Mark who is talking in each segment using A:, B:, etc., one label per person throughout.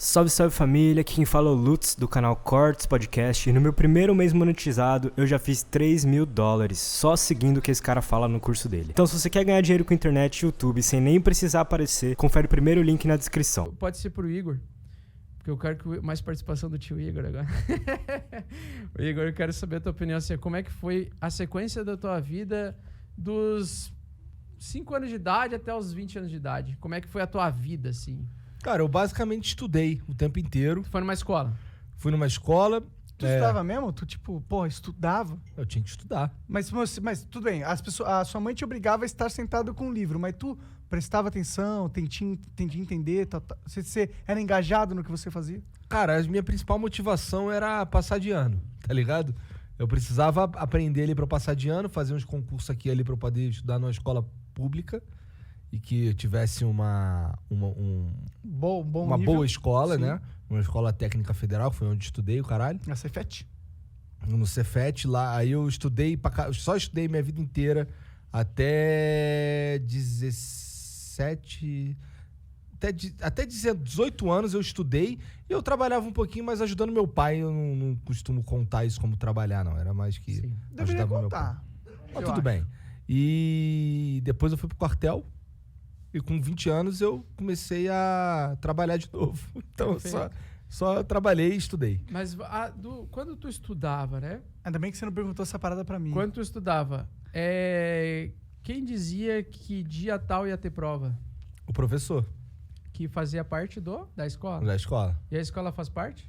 A: Salve, salve família, aqui quem fala é o Lutz do canal Cortes Podcast e no meu primeiro mês monetizado eu já fiz $3.000 só seguindo o que esse cara fala no curso dele. Então se você quer ganhar dinheiro com internet e YouTube sem nem precisar aparecer, confere o primeiro link na descrição.
B: Pode ser pro Igor, porque eu quero mais participação do tio Igor agora. O Igor, eu quero saber a tua opinião, assim, como é que foi a sequência da tua vida dos 5 anos de idade até os 20 anos de idade? Como é que foi a tua vida, assim?
C: Cara, eu basicamente estudei o tempo inteiro.
B: Tu foi numa escola?
C: Fui numa escola.
D: Tu estudava mesmo? Tu, tipo, porra, estudava?
C: Eu tinha que estudar.
D: Mas tudo bem, a sua mãe te obrigava a estar sentado com um livro, mas tu prestava atenção, tentia entender, você era engajado no que você fazia?
C: Cara, a minha principal motivação era passar de ano, tá ligado? Eu precisava aprender ali pra eu passar de ano, fazer uns concursos aqui ali pra eu poder estudar numa escola pública e que tivesse uma boa escola,
D: sim,
C: né? Uma escola técnica federal, foi onde estudei o caralho.
D: Na Cefet?
C: No Cefet, lá, aí eu estudei, só estudei minha vida inteira até 17... Até 18 anos eu estudei e eu trabalhava um pouquinho, mas ajudando meu pai. Eu não costumo contar isso como trabalhar, não. Era mais que
D: deveria
C: ajudava meu
D: contar.
C: pai. Mas tudo bem. E depois eu fui pro quartel e com 20 anos eu comecei a trabalhar de novo. Então só trabalhei e estudei.
B: Mas quando tu estudava, né?
D: Ainda bem que você não perguntou essa parada pra mim.
B: Quando tu estudava, quem dizia que dia tal ia ter prova?
C: O professor.
B: Que fazia parte da escola?
C: Da escola.
B: E a escola faz parte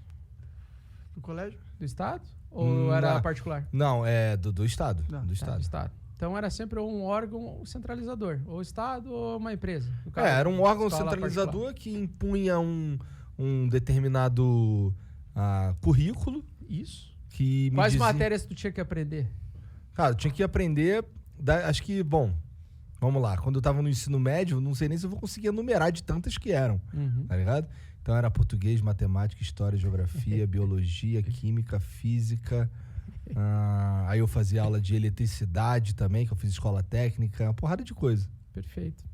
D: Do colégio?
B: do Estado? Ou era particular?
C: Não, é do Estado.
D: Não,
C: do
B: Tá,
C: Estado.
B: do Estado. Então era sempre um órgão centralizador, ou Estado ou uma empresa. No caso,
C: Era um órgão
B: escola
C: centralizador
B: particular.
C: que impunha um determinado currículo.
B: Isso.
C: Que me
B: Quais
C: dizia...
B: matérias tu tinha que aprender?
C: Cara, eu tinha que aprender... Acho que, bom, vamos lá. Quando eu tava no ensino médio, não sei nem se eu vou conseguir enumerar de tantas que eram, tá ligado? Então era português, matemática, história, geografia, biologia, química, física. Aí eu fazia aula de eletricidade também, que eu fiz escola técnica, uma porrada de coisa.
B: Perfeito.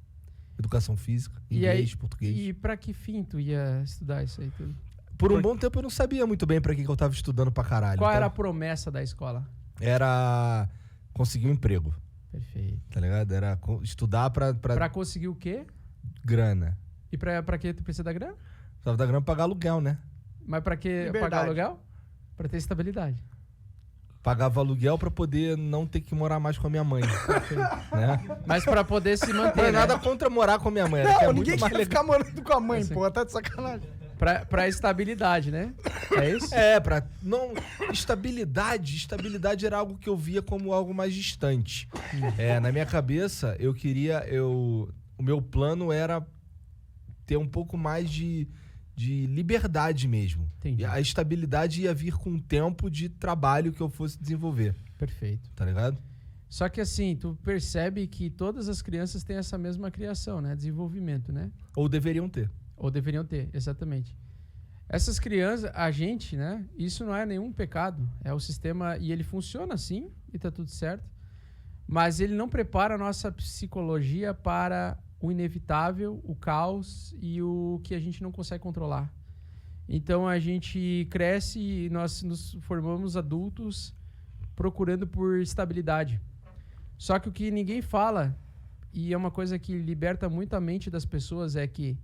C: Educação física,
B: E
C: inglês,
B: aí,
C: português.
B: E pra que fim tu ia estudar isso aí tudo?
C: Por um bom tempo eu não sabia muito bem pra que eu tava estudando pra caralho.
B: Qual
C: Então,
B: era a promessa da escola?
C: Era conseguir um emprego,
B: Perfeito.
C: tá ligado? Era estudar pra
B: Pra conseguir o quê?
C: grana.
B: E pra que tu precisa da grana?
C: Precisava da grana pra pagar aluguel, né?
B: Mas pra que
D: Liberdade.
B: pagar aluguel? Pra ter estabilidade.
C: Pagava aluguel pra poder não ter que morar mais com a minha mãe. Né?
B: Mas pra poder se
C: Não
B: manter,
C: é
B: né?
C: nada contra morar com a minha mãe. Era que é
D: Não,
C: muito
D: ninguém
C: mais
D: quer
C: legal.
D: ficar morando com a mãe,
B: Assim.
D: pô, tá de sacanagem.
B: Pra estabilidade, né? É isso?
C: Pra... Não... Estabilidade era algo que eu via como algo mais distante. Na minha cabeça, eu queria... O meu plano era ter um pouco mais de liberdade mesmo.
B: Entendi.
C: E a estabilidade ia vir com o tempo de trabalho que eu fosse desenvolver.
B: Perfeito.
C: Tá ligado?
B: Só que assim, tu percebe que todas as crianças têm essa mesma criação, né? Desenvolvimento, né?
C: Ou deveriam ter.
B: Ou deveriam ter, exatamente. Essas crianças, a gente, né? Isso não é nenhum pecado. É o sistema, e ele funciona assim, e tá tudo certo. Mas ele não prepara a nossa psicologia para o inevitável, o caos e o que a gente não consegue controlar. Então a gente cresce e nós nos formamos adultos procurando por estabilidade. Só que o que ninguém fala, e é uma coisa que liberta muito a mente das pessoas, é que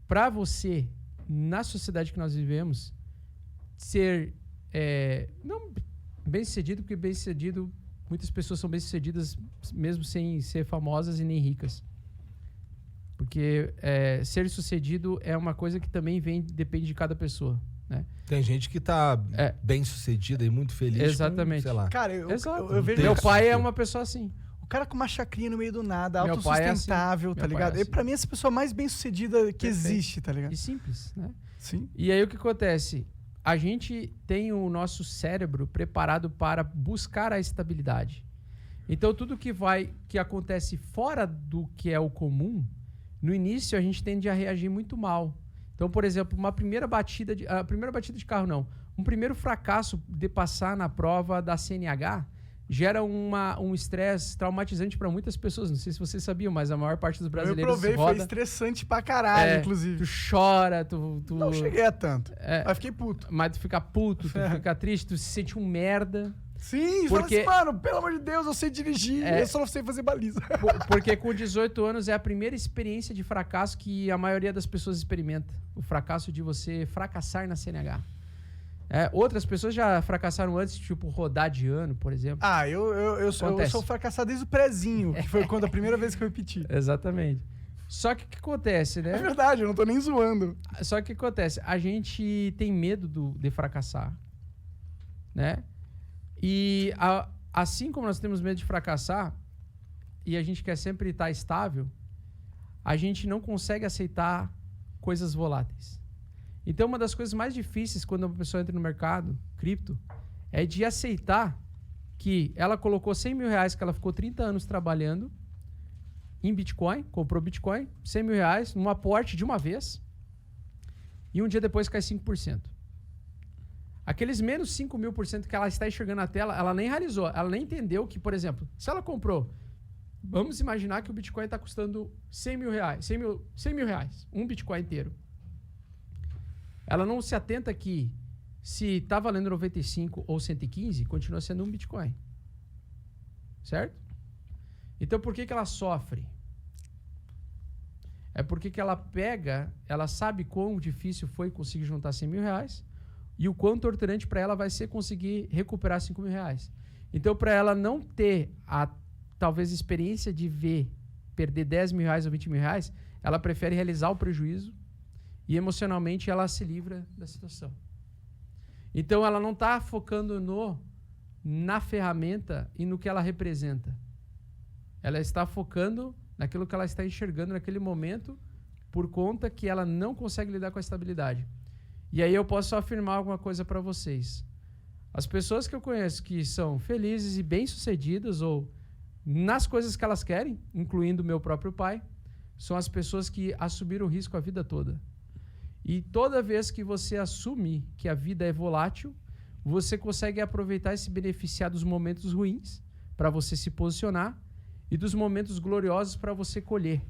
B: para você, na sociedade que nós vivemos, ser não bem-sucedido, porque bem-sucedido, muitas pessoas são bem-sucedidas mesmo sem ser famosas e nem ricas. Porque ser sucedido é uma coisa que também depende de cada pessoa, né?
C: Tem gente que tá bem sucedida e muito feliz.
B: Exatamente.
C: Com, sei lá.
D: Cara, eu
B: Exato.
D: vejo
B: Meu
D: isso.
B: pai é uma pessoa assim.
D: O cara com uma chacrinha no meio do nada,
B: Meu pai é
D: autossustentável,
B: assim.
D: tá
B: Meu pai é
D: ligado? E
B: assim.
D: pra mim, essa pessoa mais bem sucedida que
B: Perfeito.
D: existe, tá ligado?
B: E simples, né?
D: Sim.
B: E aí o que acontece? A gente tem o nosso cérebro preparado para buscar a estabilidade. Então tudo que acontece fora do que é o comum, no início a gente tende a reagir muito mal. Então, por exemplo, a primeira batida de carro não, um primeiro fracasso de passar na prova da CNH gera um estresse traumatizante para muitas pessoas. Não sei se vocês sabiam, mas a maior parte dos brasileiros
D: Eu provei, foi estressante pra caralho, inclusive.
B: Tu chora, tu...
D: Não cheguei a tanto, mas fiquei puto.
B: Mas tu fica puto, tu fica triste, tu se sente um merda.
D: Sim, porque... fala assim, mano, pelo amor de Deus, eu sei dirigir, eu só não sei fazer baliza.
B: Porque com 18 anos é a primeira experiência de fracasso que a maioria das pessoas experimenta. O fracasso de você fracassar na CNH. Outras pessoas já fracassaram antes, tipo rodar de ano, por exemplo.
D: Ah, eu sou fracassado desde o prezinho, que foi quando a primeira vez que eu repeti.
B: Exatamente. Só que o que acontece, né?
D: É verdade, eu não tô nem zoando.
B: Só que o que acontece? A gente tem medo de fracassar, né? E assim como nós temos medo de fracassar e a gente quer sempre estar estável, a gente não consegue aceitar coisas voláteis. Então, uma das coisas mais difíceis quando uma pessoa entra no mercado cripto é de aceitar que ela colocou 100 mil reais, que ela ficou 30 anos trabalhando em Bitcoin, comprou Bitcoin, 100 mil reais, num aporte de uma vez, e um dia depois cai 5%. Aqueles menos 5.000% que ela está enxergando na tela, ela nem realizou, ela nem entendeu que, por exemplo, se ela comprou, vamos imaginar que o Bitcoin está custando 100 mil reais, 100 mil reais, um Bitcoin inteiro. Ela não se atenta que se está valendo 95 ou 115, continua sendo um Bitcoin. Certo? Então, por que ela sofre? É porque que ela ela sabe quão difícil foi conseguir juntar 100 mil reais e o quão torturante para ela vai ser conseguir recuperar 5 mil reais. Então, para ela não ter talvez experiência de perder 10 mil reais ou 20 mil reais, ela prefere realizar o prejuízo e emocionalmente ela se livra da situação. Então ela não está focando na ferramenta e no que ela representa. Ela está focando naquilo que ela está enxergando naquele momento por conta que ela não consegue lidar com a estabilidade. E aí eu posso afirmar alguma coisa para vocês. As pessoas que eu conheço que são felizes e bem-sucedidas ou nas coisas que elas querem, incluindo o meu próprio pai, são as pessoas que assumiram o risco a vida toda. E toda vez que você assume que a vida é volátil, você consegue aproveitar e se beneficiar dos momentos ruins para você se posicionar e dos momentos gloriosos para você colher.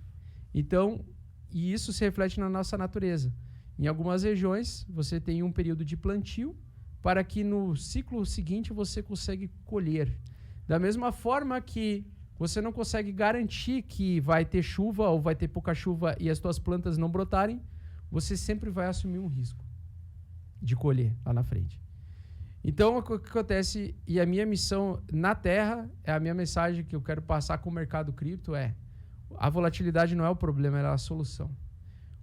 B: Então, e isso se reflete na nossa natureza. Em algumas regiões, você tem um período de plantio para que no ciclo seguinte você consiga colher. Da mesma forma que você não consegue garantir que vai ter chuva ou vai ter pouca chuva e as suas plantas não brotarem, você sempre vai assumir um risco de colher lá na frente. Então, o que acontece, e a minha missão na Terra, a minha mensagem que eu quero passar com o mercado cripto é: a volatilidade não é o problema, ela é a solução.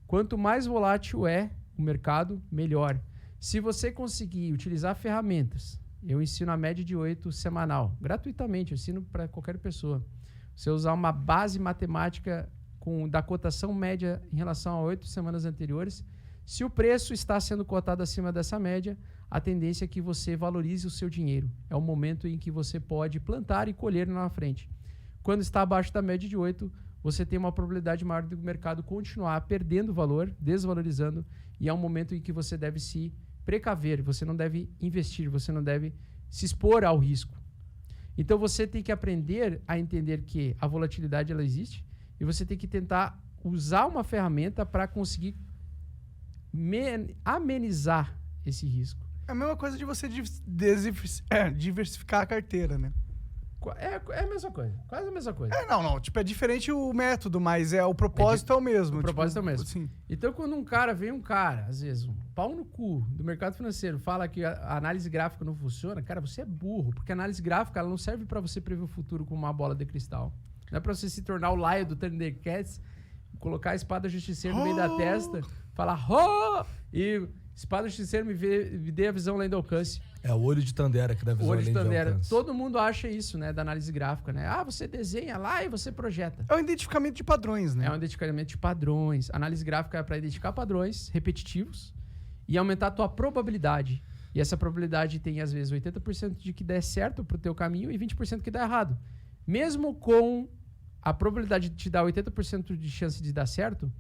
B: Quanto mais volátil é o mercado, melhor. Se você conseguir utilizar ferramentas, eu ensino a média de 8 semanal, gratuitamente, eu ensino para qualquer pessoa. Você usar uma base matemática da cotação média em relação a 8 semanas anteriores, se o preço está sendo cotado acima dessa média, a tendência é que você valorize o seu dinheiro. É o momento em que você pode plantar e colher lá na frente. Quando está abaixo da média de 8, você tem uma probabilidade maior do mercado continuar perdendo valor, desvalorizando, e é um momento em que você deve se precaver, você não deve investir, você não deve se expor ao risco. Então você tem que aprender a entender que a volatilidade ela existe, e você tem que tentar usar uma ferramenta para conseguir amenizar esse risco.
D: É a mesma coisa de você diversificar a carteira, né?
B: É a mesma coisa, quase a mesma coisa.
D: Não, tipo, é diferente o método, mas o propósito é o mesmo.
B: O propósito é o mesmo.
D: Assim.
B: Então, quando vem um cara, às vezes, um pau no cu do mercado financeiro, fala que a análise gráfica não funciona, cara, você é burro, porque a análise gráfica ela não serve para você prever o futuro com uma bola de cristal. Não é pra você se tornar o Laio do Thundercats, colocar a espada justiceira no meio da testa, falar e espada justiceira me dê a visão além do alcance.
C: É o olho de Tandera que dá visão além do alcance.
B: Todo mundo acha isso, né, da análise gráfica, né? Você desenha lá e você projeta.
D: É um identificamento de padrões, né?
B: É um identificamento de padrões. A análise gráfica é para identificar padrões repetitivos e aumentar a tua probabilidade. E essa probabilidade tem, às vezes, 80% de que der certo pro teu caminho e 20% que dá errado. Mesmo com a probabilidade de te dar 80% de chance de dar certo,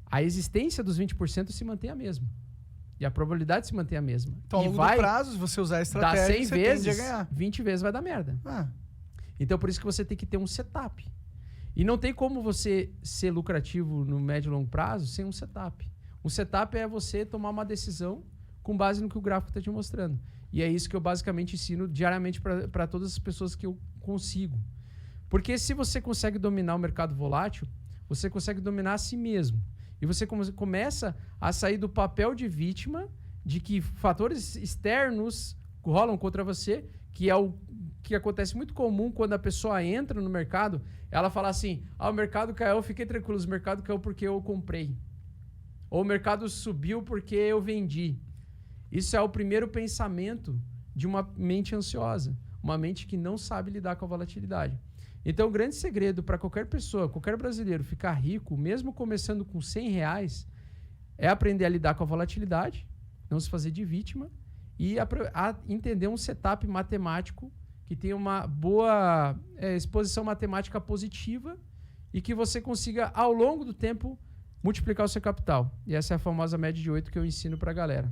B: a existência dos 20% se mantém a mesma. E a probabilidade se mantém a mesma.
D: Então, ao
B: e
D: longo
B: vai
D: do prazo, se você usar a
B: dar
D: estratégia,
B: 100
D: você
B: vezes,
D: tende a ganhar.
B: 20 vezes vai dar merda.
D: Ah,
B: Então, por isso que você tem que ter um setup. E não tem como você ser lucrativo no médio e longo prazo sem um setup. Um setup é você tomar uma decisão com base no que o gráfico está te mostrando. E é isso que eu basicamente ensino diariamente para todas as pessoas que eu consigo. Porque se você consegue dominar o mercado volátil, você consegue dominar a si mesmo. E você começa a sair do papel de vítima, de que fatores externos rolam contra você, que é o que acontece muito comum quando a pessoa entra no mercado, ela fala assim, o mercado caiu, fiquei tranquilo, o mercado caiu porque eu comprei. Ou o mercado subiu porque eu vendi. Isso é o primeiro pensamento de uma mente ansiosa, uma mente que não sabe lidar com a volatilidade. Então, o grande segredo para qualquer pessoa, qualquer brasileiro ficar rico, mesmo começando com R$100, é aprender a lidar com a volatilidade, não se fazer de vítima e a entender um setup matemático que tenha uma boa exposição matemática positiva e que você consiga, ao longo do tempo, multiplicar o seu capital. E essa é a famosa média de 8 que eu ensino para a galera.